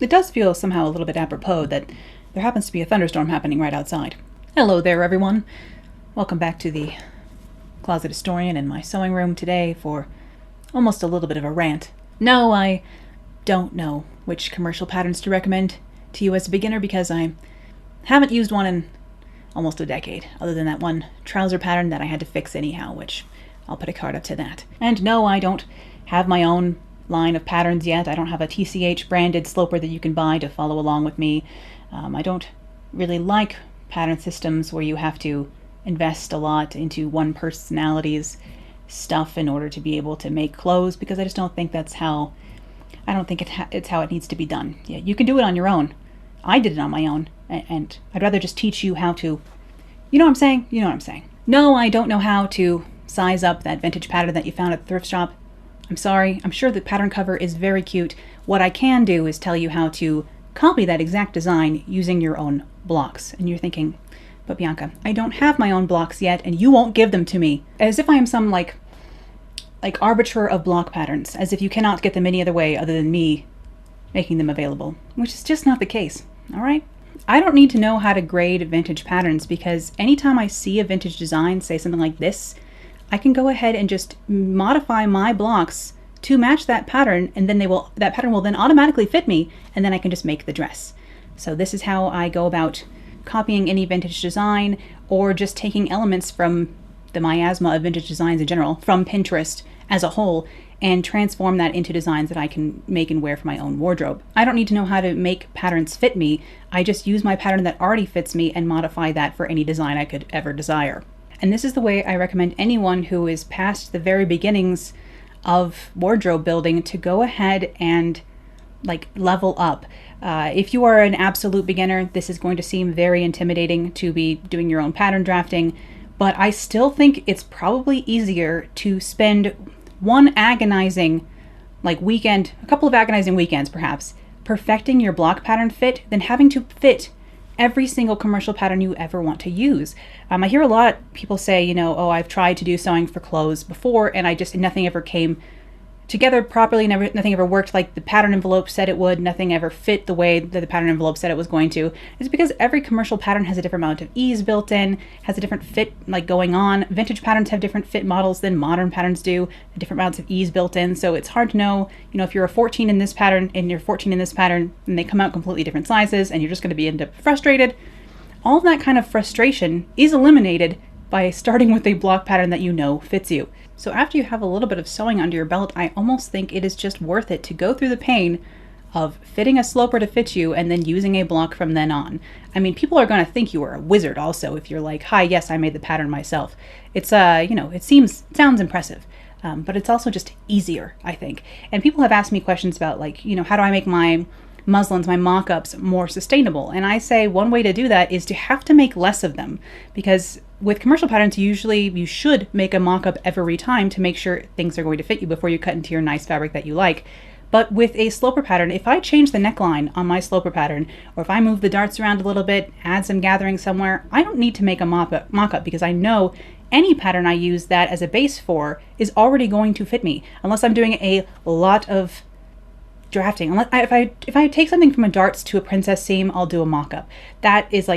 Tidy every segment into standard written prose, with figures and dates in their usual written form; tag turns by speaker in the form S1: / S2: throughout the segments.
S1: It does feel somehow a little bit apropos that there happens to be a thunderstorm happening right outside. Hello there, everyone. Welcome back to the Closet Historian in my sewing room today for almost a little bit of a rant. No, I don't know which commercial patterns to recommend to you as a beginner because I haven't used one in almost a decade, other than that one trouser pattern that I had to fix anyhow, which I'll put a card up to that. And no, I don't have my own line of patterns yet. I don't have a TCH branded sloper that you can buy to follow along with me. I don't really like pattern systems where you have to invest a lot into one personality's stuff in order to be able to make clothes, because I just don't think that's how, I don't think it's how it needs to be done. Yeah, you can do it on your own. I did it on my own, and I'd rather just teach you how to, you know what I'm saying? You know what I'm saying. No, I don't know how to size up that vintage pattern that you found at the thrift shop. I'm sorry. I'm sure the pattern cover is very cute. What I can do is tell you how to copy that exact design using your own blocks. And you're thinking, but Bianca, I don't have my own blocks yet, and you won't give them to me. As if I am some like arbiter of block patterns, as if you cannot get them any other way other than me making them available, which is just not the case. All right? I don't need to know how to grade vintage patterns, because anytime I see a vintage design, say something like this, I can go ahead and just modify my blocks to match that pattern, and then that pattern will then automatically fit me, and then I can just make the dress. So this is how I go about copying any vintage design, or just taking elements from the miasma of vintage designs in general, from Pinterest as a whole, and transform that into designs that I can make and wear for my own wardrobe. I don't need to know how to make patterns fit me. I just use my pattern that already fits me and modify that for any design I could ever desire. And this is the way I recommend anyone who is past the very beginnings of wardrobe building to go ahead and level up. If you are an absolute beginner, this is going to seem very intimidating to be doing your own pattern drafting, but I still think it's probably easier to spend one agonizing weekend, a couple of agonizing weekends perhaps, perfecting your block pattern fit than having to fit every single commercial pattern you ever want to use. I hear a lot of people say, oh, I've tried to do sewing for clothes before and nothing ever came together properly, nothing ever worked like the pattern envelope said it would, nothing ever fit the way that the pattern envelope said it was going to. It's because every commercial pattern has a different amount of ease built in, has a different fit going on. Vintage patterns have different fit models than modern patterns do, different amounts of ease built in, so it's hard to know, if you're a 14 in this pattern and you're 14 in this pattern and they come out completely different sizes and you're just going to end up frustrated. All of that kind of frustration is eliminated by starting with a block pattern that you know fits you. So after you have a little bit of sewing under your belt, I almost think it is just worth it to go through the pain of fitting a sloper to fit you and then using a block from then on. I mean, people are going to think you are a wizard also if you're like, hi, yes, I made the pattern myself. It's, it sounds impressive, but it's also just easier, I think. And people have asked me questions about how do I make my muslins, my mock-ups, more sustainable? And I say one way to do that is to have to make less of them, because with commercial patterns, you should make a mock-up every time to make sure things are going to fit you before you cut into your nice fabric that you like. But with a sloper pattern, if I change the neckline on my sloper pattern, or if I move the darts around a little bit, add some gathering somewhere, I don't need to make a mock-up because I know any pattern I use that as a base for is already going to fit me, unless I'm doing a lot of drafting. If I take something from a darts to a princess seam, I'll do a mock-up. That is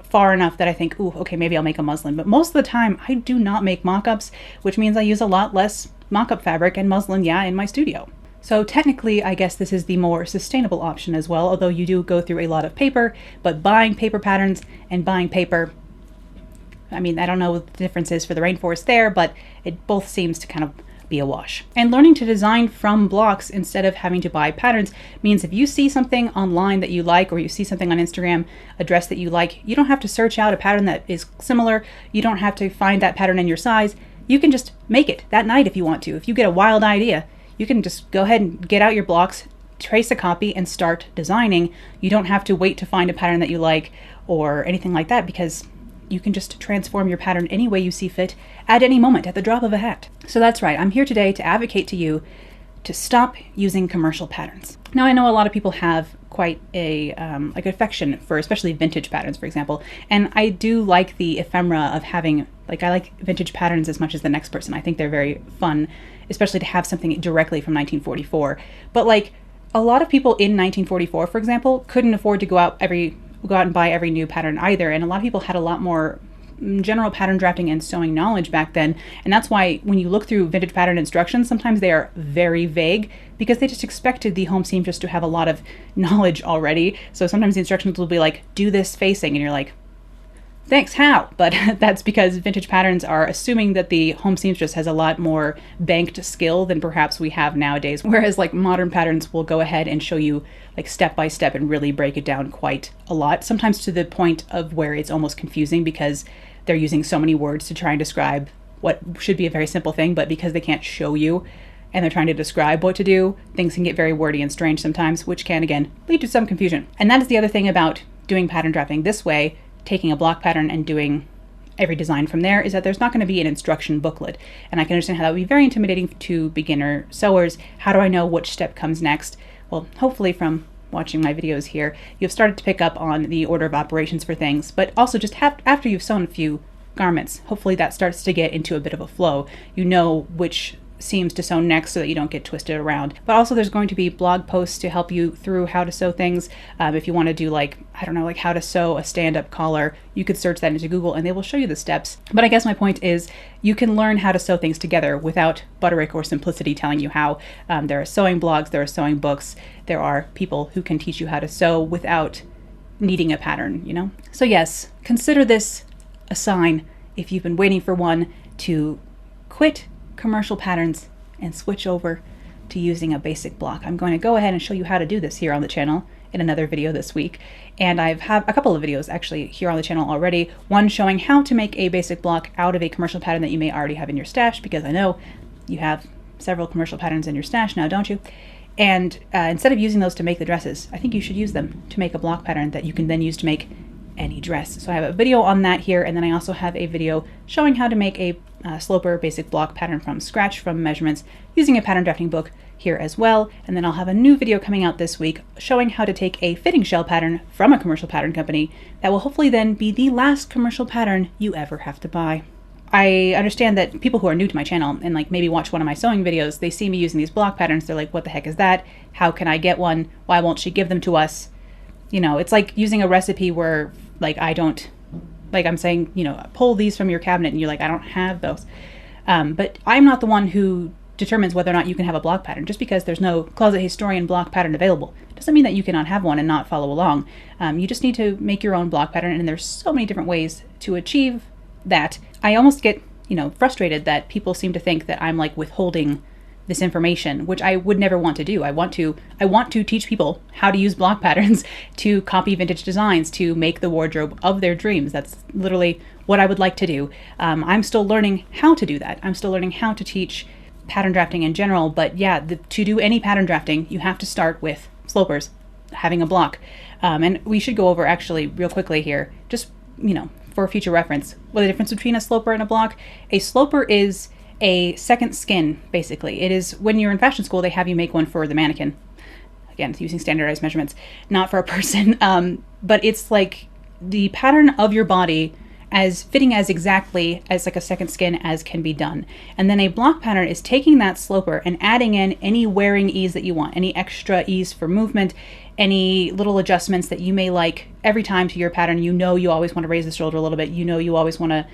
S1: far enough that I think, ooh, okay, maybe I'll make a muslin. But most of the time, I do not make mock-ups, which means I use a lot less mock-up fabric and muslin, in my studio. So technically, I guess this is the more sustainable option as well, although you do go through a lot of paper, but buying paper patterns and buying paper, I mean, I don't know what the difference is for the rainforest there, but it both seems to kind of be a wash. And learning to design from blocks instead of having to buy patterns means if you see something online that you like, or you see something on Instagram, a dress that you like, you don't have to search out a pattern that is similar. You don't have to find that pattern in your size. You can just make it that night if you want to. If you get a wild idea, you can just go ahead and get out your blocks, trace a copy, and start designing. You don't have to wait to find a pattern that you like or anything like that, because you can just transform your pattern any way you see fit at any moment at the drop of a hat. So that's right. I'm here today to advocate to you to stop using commercial patterns. Now, I know a lot of people have quite a affection for especially vintage patterns, for example, and I do like the ephemera of having, I like vintage patterns as much as the next person. I think they're very fun, especially to have something directly from 1944. But a lot of people in 1944, for example, couldn't afford to go out and buy every new pattern either. And a lot of people had a lot more general pattern drafting and sewing knowledge back then. And that's why when you look through vintage pattern instructions, sometimes they are very vague because they just expected the home seamstress to have a lot of knowledge already. So sometimes the instructions will be like, do this facing, and you're like, thanks, how? But that's because vintage patterns are assuming that the home seamstress has a lot more banked skill than perhaps we have nowadays. Whereas like modern patterns will go ahead and show you like step by step and really break it down quite a lot, sometimes to the point of where it's almost confusing because they're using so many words to try and describe what should be a very simple thing, but because they can't show you and they're trying to describe what to do, things can get very wordy and strange sometimes, which can, again, lead to some confusion. And that is the other thing about doing pattern drafting this way, taking a block pattern and doing every design from there, is that there's not going to be an instruction booklet. And I can understand how that would be very intimidating to beginner sewers. How do I know which step comes next? Well, hopefully from watching my videos here, you've started to pick up on the order of operations for things, but also just after you've sewn a few garments, hopefully that starts to get into a bit of a flow. You know which seams to sew next so that you don't get twisted around. But also there's going to be blog posts to help you through how to sew things. If you want to do like, I don't know, like how to sew a stand-up collar, you could search that into Google and they will show you the steps. But I guess my point is you can learn how to sew things together without Butterick or Simplicity telling you how. There are sewing blogs, there are sewing books, there are people who can teach you how to sew without needing a pattern, you know? So yes, consider this a sign, if you've been waiting for one, to quit commercial patterns and switch over to using a basic block. I'm going to go ahead and show you how to do this here on the channel in another video this week. And I've had a couple of videos actually here on the channel already. One showing how to make a basic block out of a commercial pattern that you may already have in your stash, because I know you have several commercial patterns in your stash now, don't you? And instead of using those to make the dresses, I think you should use them to make a block pattern that you can then use to make any dress. So I have a video on that here, and then I also have a video showing how to make a sloper basic block pattern from scratch from measurements using a pattern drafting book here as well. And then I'll have a new video coming out this week showing how to take a fitting shell pattern from a commercial pattern company that will hopefully then be the last commercial pattern you ever have to buy. I understand that people who are new to my channel and like maybe watch one of my sewing videos, they see me using these block patterns, they're like, what the heck is that? How can I get one? Why won't she give them to us? You know, it's like using a recipe where like I'm saying, you know, pull these from your cabinet and you're like, I don't have those. But I'm not the one who determines whether or not you can have a block pattern. Just because there's no Closet Historian block pattern available doesn't mean that you cannot have one and not follow along. You just need to make your own block pattern, and there's so many different ways to achieve that. I almost get, you know, frustrated that people seem to think that I'm like withholding this information, which I would never want to do. I want to teach people how to use block patterns to copy vintage designs, to make the wardrobe of their dreams. That's literally what I would like to do. I'm still learning how to do that. I'm still learning how to teach pattern drafting in general, but yeah, to do any pattern drafting, you have to start with slopers, having a block. And we should go over actually real quickly here, just, you know, for future reference, what the difference between a sloper and a block. A sloper is a second skin, basically. It is when you're in fashion school, they have you make one for the mannequin. Again, it's using standardized measurements, not for a person. But it's like the pattern of your body as fitting as exactly as like a second skin as can be done. And then a block pattern is taking that sloper and adding in any wearing ease that you want, any extra ease for movement, any little adjustments that you may like every time to your pattern. You know you always want to raise the shoulder a little bit. You know you always want to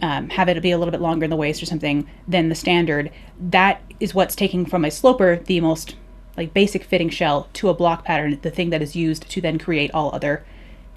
S1: have it be a little bit longer in the waist or something than the standard. That is what's taking from a sloper, the most like basic fitting shell, to a block pattern, the thing that is used to then create all other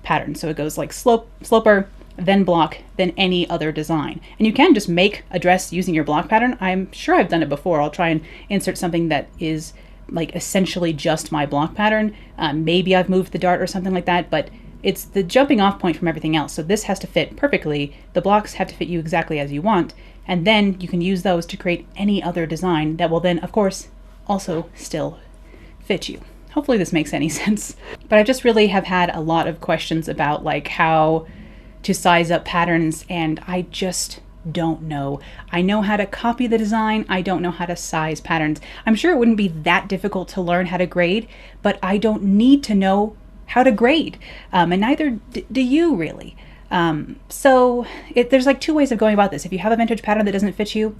S1: patterns. So it goes like sloper, then block, then any other design. And you can just make a dress using your block pattern. I'm sure I've done it before. I'll try and insert something that is like essentially just my block pattern. Maybe I've moved the dart or something like that, but it's the jumping off point from everything else. So this has to fit perfectly. The blocks have to fit you exactly as you want. And then you can use those to create any other design that will then, of course, also still fit you. Hopefully this makes any sense. But I just really have had a lot of questions about like how to size up patterns, and I just don't know. I know how to copy the design. I don't know how to size patterns. I'm sure it wouldn't be that difficult to learn how to grade, but I don't need to know how to grade, and neither do you really. So there's like two ways of going about this. If you have a vintage pattern that doesn't fit you,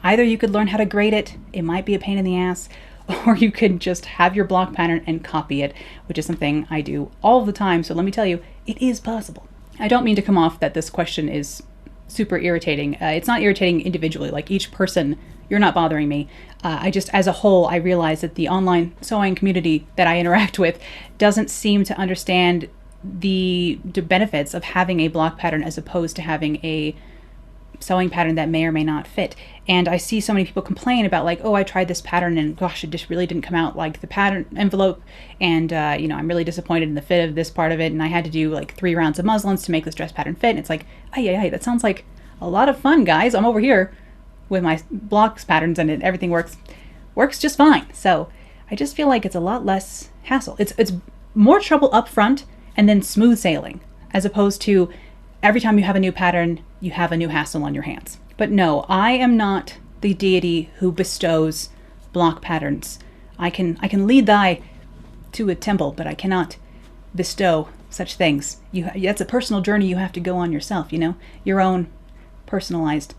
S1: either you could learn how to grade it. It might be a pain in the ass, or you can just have your block pattern and copy it, which is something I do all the time. So let me tell you, it is possible. I don't mean to come off that this question is super irritating. It's not irritating individually, like each person, you're not bothering me. I just, as a whole, I realize that the online sewing community that I interact with doesn't seem to understand the benefits of having a block pattern as opposed to having a sewing pattern that may or may not fit. And I see so many people complain about like, oh, I tried this pattern and gosh, it just really didn't come out like the pattern envelope. And, you know, I'm really disappointed in the fit of this part of it. And I had to do like 3 rounds of muslins to make this dress pattern fit. And it's like, ay, that sounds like a lot of fun, guys. I'm over here with my blocks patterns and everything works just fine. So I just feel like it's a lot less hassle. It's more trouble up front and then smooth sailing, as opposed to every time you have a new pattern, you have a new hassle on your hands. But no, I am not the deity who bestows block patterns. I can lead thy to a temple, but I cannot bestow such things. That's a personal journey you have to go on yourself, you know, your own personalized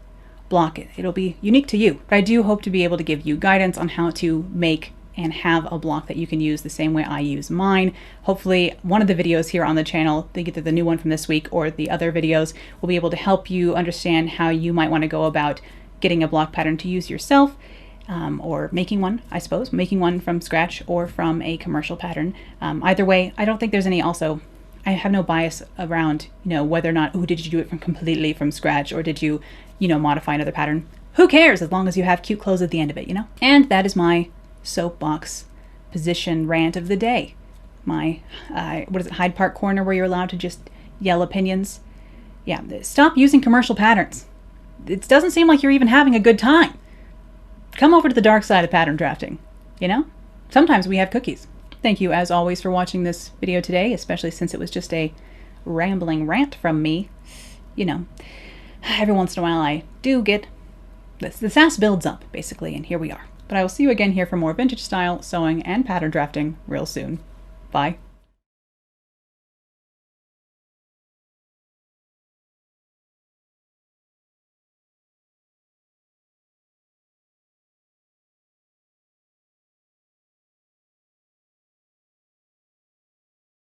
S1: block. It'll be unique to you. But I do hope to be able to give you guidance on how to make and have a block that you can use the same way I use mine. Hopefully one of the videos here on the channel, either the new one from this week or the other videos, will be able to help you understand how you might want to go about getting a block pattern to use yourself, or making one, I suppose, making one from scratch or from a commercial pattern. Either way, I don't think there's any I have no bias around, you know, whether or not, oh, did you do it completely from scratch or did you, you know, modify another pattern? Who cares as long as you have cute clothes at the end of it, you know? And that is my soapbox position rant of the day. My, what is it, Hyde Park Corner, where you're allowed to just yell opinions. Yeah, stop using commercial patterns. It doesn't seem like you're even having a good time. Come over to the dark side of pattern drafting, you know? Sometimes we have cookies. Thank you, as always, for watching this video today, especially since it was just a rambling rant from me. You know, every once in a while I do get, the sass builds up, basically, and here we are. But I will see you again here for more vintage style sewing and pattern drafting real soon. Bye.